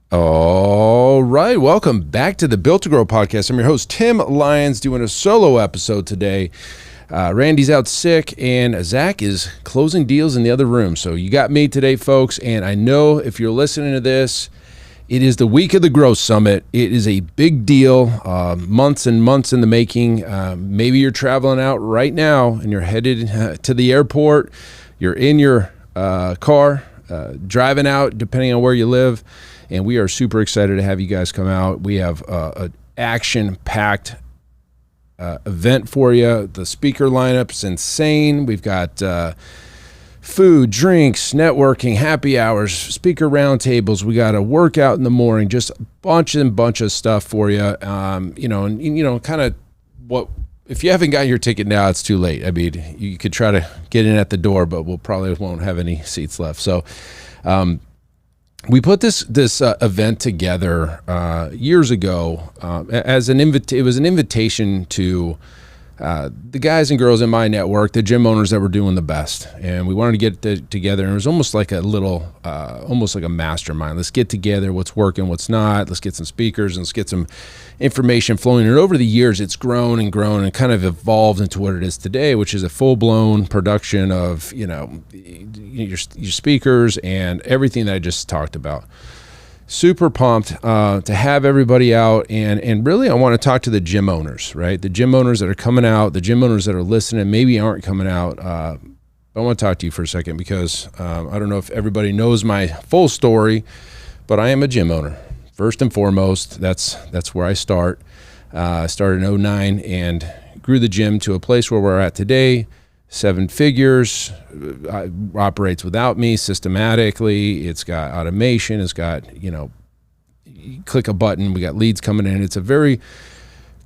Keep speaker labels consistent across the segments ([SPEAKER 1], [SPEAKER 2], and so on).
[SPEAKER 1] All right, welcome back to the Built to Grow podcast. I'm your host, Tim Lyons, doing a solo episode today. Randy's out sick, and Zach is closing deals in the other room. So you got me today, folks, and I know if you're listening to this, it is the week of the Growth Summit. It is a big deal, months and months in the making. Maybe you're traveling out right now, and you're headed to the airport. You're in your car, driving out, depending on where you live. And we are super excited to have you guys come out. We have an action-packed event for you. The speaker lineup is insane. We've got food, drinks, networking, happy hours, speaker roundtables. We got a workout in the morning, just a bunch of stuff for you. Kind of what. If you haven't got your ticket now, it's too late. I mean, you could try to get in at the door, but we'll probably won't have any seats left. So. We put this event together years ago as it was an invitation to the guys and girls in my network, the gym owners that were doing the best, and we wanted to get together. And it was almost like almost like a mastermind. Let's get together. What's working? What's not? Let's get some speakers and let's get some information flowing. And over the years, it's grown and kind of evolved into what it is today, which is a full-blown production of your speakers and everything that I just talked about. Super pumped to have everybody out, and really I want to talk to the gym owners, right? The gym owners that are coming out, the gym owners that are listening, maybe aren't coming out. I want to talk to you for a second because I don't know if everybody knows my full story, but I am a gym owner. First and foremost, that's where I start. I started in 2009 and grew the gym to a place where we're at today. 7 figures, operates without me systematically. It's got automation. It's got, you click a button. We got leads coming in. It's a very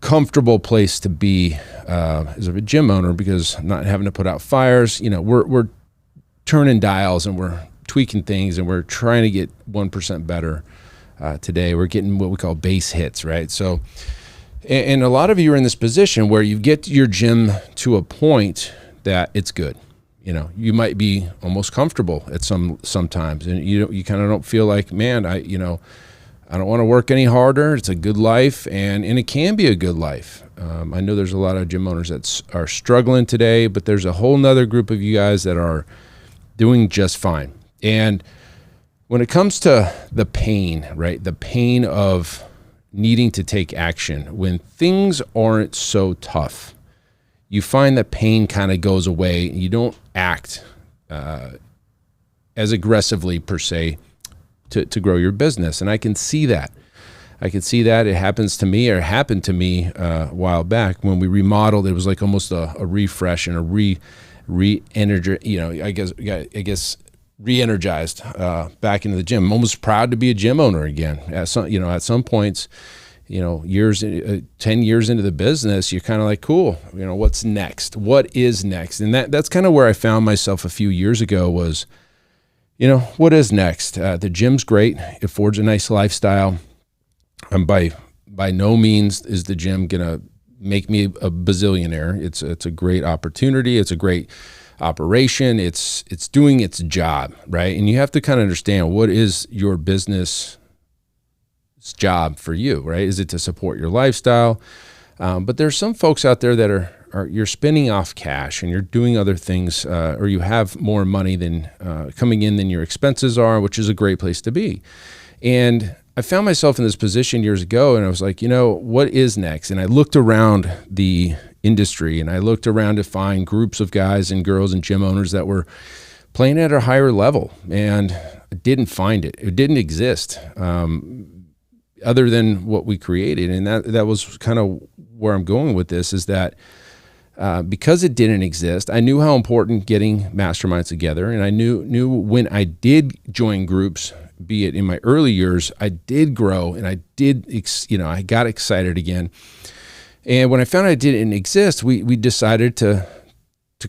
[SPEAKER 1] comfortable place to be as a gym owner because I'm not having to put out fires. We're turning dials and we're tweaking things and we're trying to get 1% better. Today we're getting what we call base hits, right? So, and a lot of you are in this position where you get your gym to a point that it's good. You might be almost comfortable at sometimes, and you kind of don't feel like, man, I don't want to work any harder. It's a good life, and it can be a good life. I know there's a lot of gym owners that are struggling today, but there's a whole nother group of you guys that are doing just fine. And when it comes to the pain, right, the pain of needing to take action, when things aren't so tough, you find that pain kind of goes away and you don't act as aggressively per se to grow your business. And I can see that. It happens to me, or it happened to me a while back when we remodeled. It was like almost a refresh and a re-energy, I guess re-energized back into the gym. I'm almost proud to be a gym owner again. At some points, 10 years into the business, you're kind of like, cool, what's next? What is next? And that's kind of where I found myself a few years ago was, what is next? The gym's great. It affords a nice lifestyle. By no means is the gym going to make me a bazillionaire. It's a great opportunity. It's a great operation. It's doing its job, right? And you have to kind of understand, what is your business job for you, right? Is it to support your lifestyle? But there's some folks out there that are you're spending off cash and you're doing other things, or you have more money than coming in than your expenses are, which is a great place to be. And I found myself in this position years ago, and I was like, what is next? And I looked around the industry and I looked around to find groups of guys and girls and gym owners that were playing at a higher level, and I didn't find it. It didn't exist. Other than what we created. And that was kind of where I'm going with this, is that because it didn't exist, I knew how important getting masterminds together. And I knew when I did join groups, be it in my early years, I did grow and I got excited again. And when I found out it didn't exist, we decided to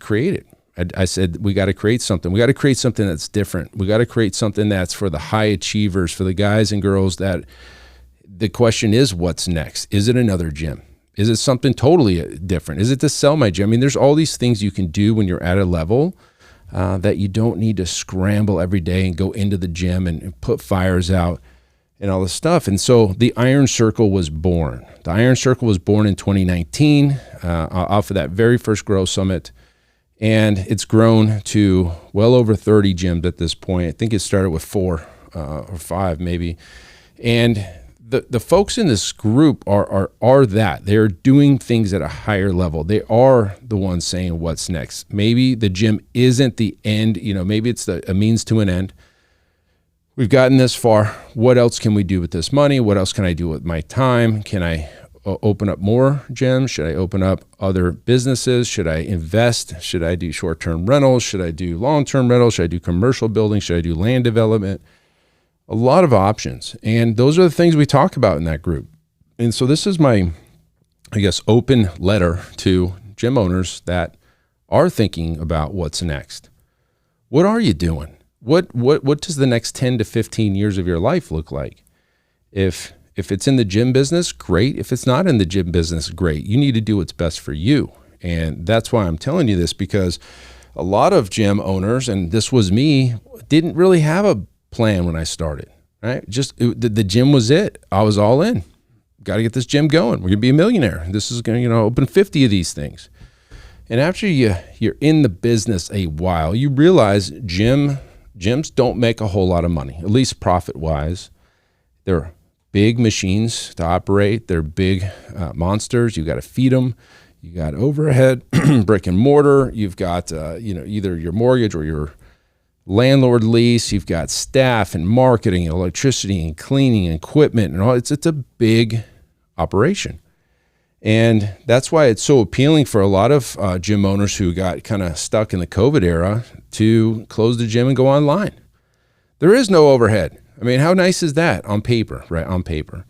[SPEAKER 1] create it. I said, we got to create something. We got to create something that's different. We got to create something that's for the high achievers, for the guys and girls that the question is, what's next? Is it another gym? Is it something totally different? Is it to sell my gym? I mean, there's all these things you can do when you're at a level that you don't need to scramble every day and go into the gym and put fires out. and all this stuff. And so the Iron Circle was born. The Iron Circle was born in 2019 off of that very first Grow Summit. And it's grown to well over 30 gyms at this point. I think it started with 4 or 5 maybe. And the folks in this group are that. They're doing things at a higher level. They are the ones saying what's next. Maybe the gym isn't the end. Maybe it's a means to an end. We've gotten this far. What else can we do with this money? What else can I do with my time? Can I open up more gyms? Should I open up other businesses? Should I invest? Should I do short-term rentals? Should I do long-term rentals? Should I do commercial building? Should I do land development? A lot of options. And those are the things we talk about in that group. And so this is my, open letter to gym owners that are thinking about what's next. What are you doing? What does the next 10 to 15 years of your life look like? If it's in the gym business, great. If it's not in the gym business, great. You need to do what's best for you. And that's why I'm telling you this, because a lot of gym owners, and this was me, didn't really have a plan when I started, right? The gym was it. I was all in. Got to get this gym going. We're going to be a millionaire. This is going to, open 50 of these things. And after you're in the business a while, you realize gyms don't make a whole lot of money, at least profit-wise. They're big machines to operate. They're big monsters. You got to feed them. You got overhead, brick and mortar. You've got either your mortgage or your landlord lease. You've got staff and marketing and electricity and cleaning and equipment and all. It's a big operation. And that's why it's so appealing for a lot of gym owners who got kind of stuck in the COVID era to close the gym and go online. There is no overhead. I mean, how nice is that on paper, right? On paper.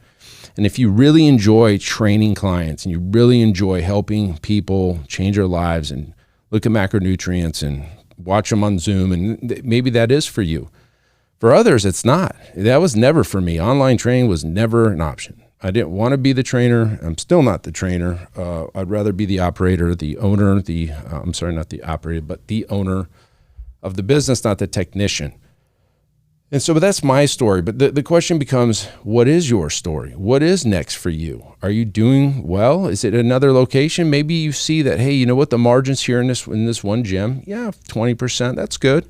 [SPEAKER 1] And if you really enjoy training clients and you really enjoy helping people change their lives and look at macronutrients and watch them on Zoom, and maybe that is for you. For others, it's not. That was never for me. Online training was never an option. I didn't want to be the trainer. I'm still not the trainer. I'd rather be the operator, the owner, not the operator, but the owner of the business, not the technician. And so, but that's my story. But the question becomes, what is your story? What is next for you? Are you doing well? Is it another location? Maybe you see that, hey, you know what, the margins here in this one gym, 20%, that's good.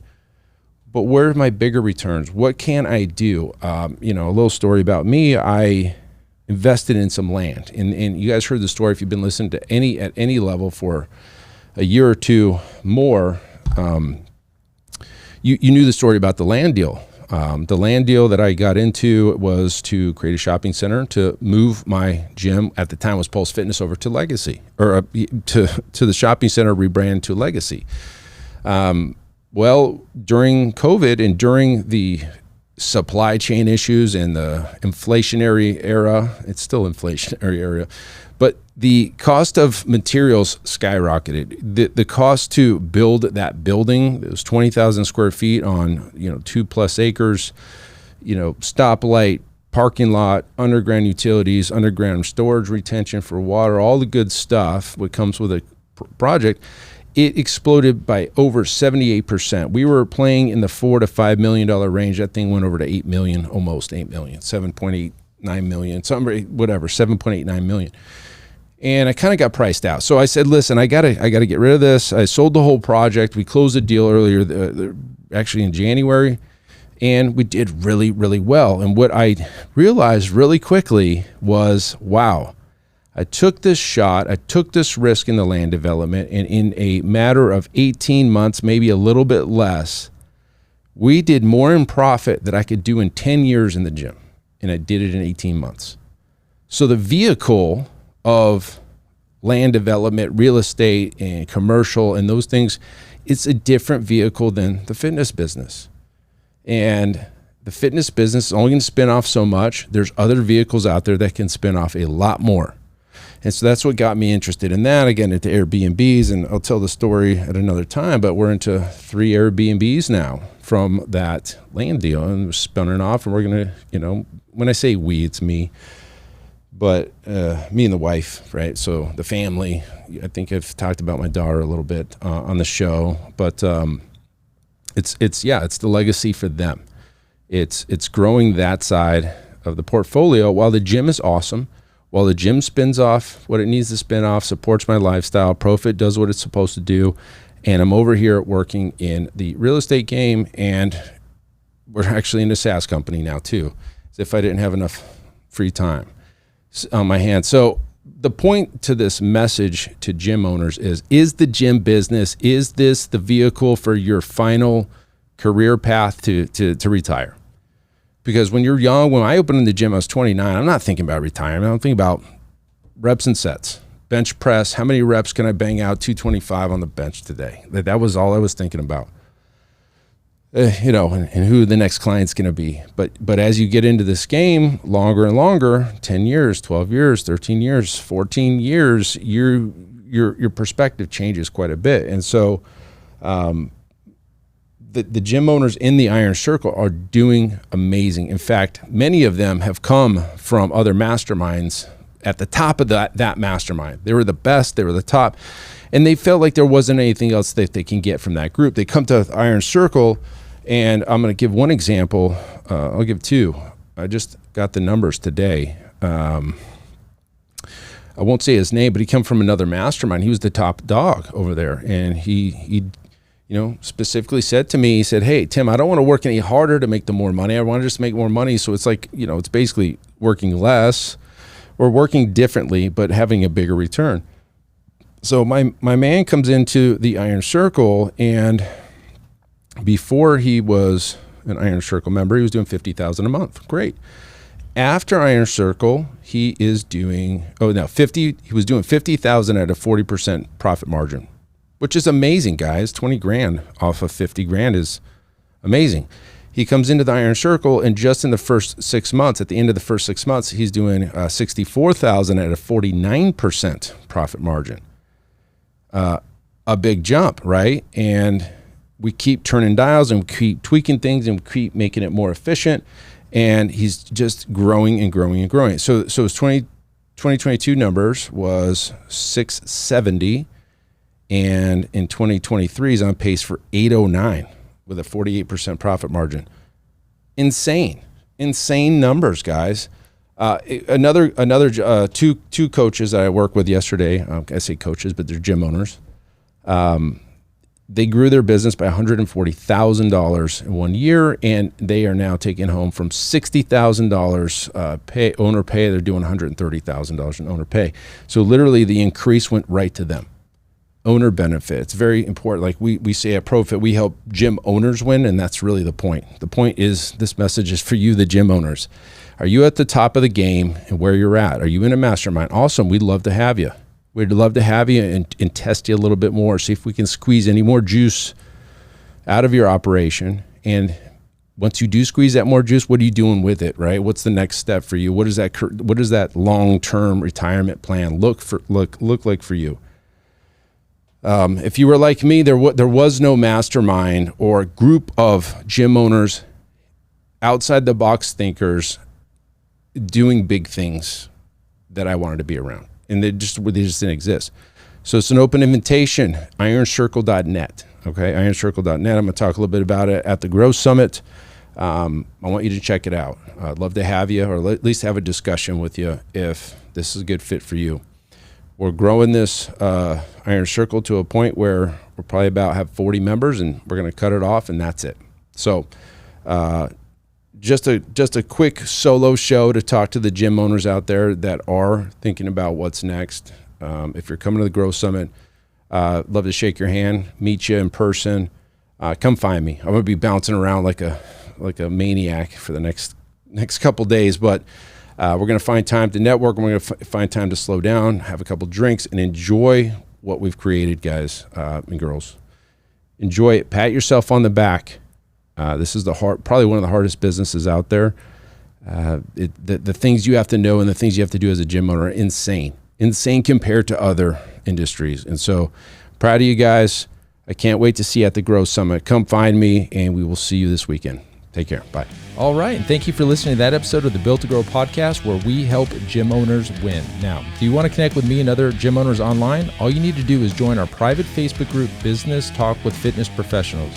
[SPEAKER 1] But where are my bigger returns? What can I do? A little story about me. I invested in some land. And you guys heard the story if you've been listening to at any level for a year or two more. You knew the story about the land deal. The land deal that I got into was to create a shopping center to move my gym, at the time was Pulse Fitness, over to Legacy, or to the shopping center rebrand to Legacy. Well, during COVID and during the supply chain issues and the inflationary era, it's still inflationary era, but the cost of materials skyrocketed. The cost to build that building, it was 20,000 square feet on 2+ acres, stoplight, parking lot, underground utilities, underground storage retention for water, all the good stuff what comes with a project. It exploded by over 78%. We were playing in the $4 to $5 million range. That thing went over to 8 million, almost 8 million, 7.89 million, whatever, 7.89 million. And I kind of got priced out. So I said, listen, I gotta get rid of this. I sold the whole project. We closed the deal earlier, actually in January, and we did really, really well. And what I realized really quickly was, wow, I took this shot, I took this risk in the land development, and in a matter of 18 months, maybe a little bit less, we did more in profit than I could do in 10 years in the gym, and I did it in 18 months. So the vehicle of land development, real estate, and commercial, and those things, it's a different vehicle than the fitness business. And the fitness business is only going to spin off so much. There's other vehicles out there that can spin off a lot more. And so that's what got me interested in that. Again, into Airbnbs, and I'll tell the story at another time, but we're into 3 Airbnbs now from that land deal, and we're spinning off, and we're going to, when I say we, it's me, but me and the wife, right? So the family, I think I've talked about my daughter a little bit on the show, but it's the legacy for them. It's growing that side of the portfolio, while the gym is awesome, while the gym spins off what it needs to spin off, supports my lifestyle, ProFit does what it's supposed to do, and I'm over here working in the real estate game, and we're actually in a SaaS company now too, as if I didn't have enough free time on my hands. So the point to this message to gym owners is the gym business, is this the vehicle for your final career path to retire? Because when you're young, when I opened in the gym, I was 29, I'm not thinking about retirement. I'm thinking about reps and sets. Bench press, how many reps can I bang out? 225 on the bench today. That was all I was thinking about. And who the next client's going to be. But as you get into this game longer and longer, 10 years, 12 years, 13 years, 14 years, your perspective changes quite a bit. And so the gym owners in the Iron Circle are doing amazing. In fact, many of them have come from other masterminds at the top of that mastermind. They were the best, they were the top, and they felt like there wasn't anything else that they can get from that group. They come to Iron Circle, and I'm going to give one example. I'll give two. I just got the numbers today. I won't say his name, but he came from another mastermind. He was the top dog over there, and he specifically said to me, he said, "Hey, Tim, I don't want to work any harder to make the more money. I want to just make more money." So it's like, it's basically working less or working differently, but having a bigger return. So my man comes into the Iron Circle, and before he was an Iron Circle member, he was doing $50,000 a month. Great. After Iron Circle, he is doing, he was doing $50,000 at a 40% profit margin, which is amazing, guys. 20 grand off of 50 grand is amazing. He comes into the Iron Circle, and just in the first 6 months, at the end of the first 6 months, he's doing $64,000 at a 49% profit margin. A big jump, right? And we keep turning dials, and we keep tweaking things, and we keep making it more efficient. And he's just growing and growing and growing. So his 2022 numbers was 670, and in 2023 he's on pace for 809 with a 48% profit margin. Insane numbers, guys. Another two coaches that I worked with yesterday. I say coaches, but they're gym owners. They grew their business by $140,000 in 1 year, and they are now taking home from $60,000 owner pay. They're doing $130,000 in owner pay. So literally, the increase went right to them. Owner benefit. It's very important. Like we say at ProFit, we help gym owners win, and that's really the point. The point is, this message is for you, the gym owners. Are you at the top of the game and where you're at? Are you in a mastermind? Awesome. We'd love to have you. We'd love to have you and test you a little bit more, see if we can squeeze any more juice out of your operation. And once you do squeeze that more juice, what are you doing with it, right? What's the next step for you? What does that long-term retirement plan look like for you? If you were like me, there was no mastermind or group of gym owners, outside the box thinkers, doing big things that I wanted to be around. And they just didn't exist. So it's an open invitation, ironcircle.net. Okay, ironcircle.net. I'm going to talk a little bit about it at the Growth Summit. I want you to check it out. I'd love to have you, or at least have a discussion with you if this is a good fit for you. We're growing this Iron Circle to a point where we're probably have 40 members, and we're going to cut it off, and that's it. So just a quick solo show to talk to the gym owners out there that are thinking about what's next. If you're coming to the Growth Summit, love to shake your hand, meet you in person. Come find me. I'm going to be bouncing around like a maniac for the next couple days, but we're going to find time to network, and we're going to find time to slow down, have a couple drinks, and enjoy what we've created, guys and girls. Enjoy it. Pat yourself on the back. This is probably one of the hardest businesses out there. The things you have to know and the things you have to do as a gym owner are insane compared to other industries. And so, proud of you guys. I can't wait to see you at the Growth Summit. Come find me, and we will see you this weekend. Take care. Bye.
[SPEAKER 2] All right. And thank you for listening to that episode of the Built to Grow podcast, where we help gym owners win. Now, do you want to connect with me and other gym owners online? All you need to do is join our private Facebook group, Business Talk with Fitness Professionals.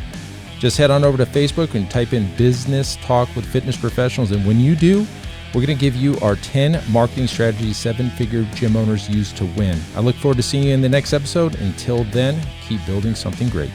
[SPEAKER 2] Just head on over to Facebook and type in Business Talk with Fitness Professionals. And when you do, We're going to give you our 10 marketing strategies 7-figure gym owners use to win. I look forward to seeing you in the next episode. Until then, keep building something great.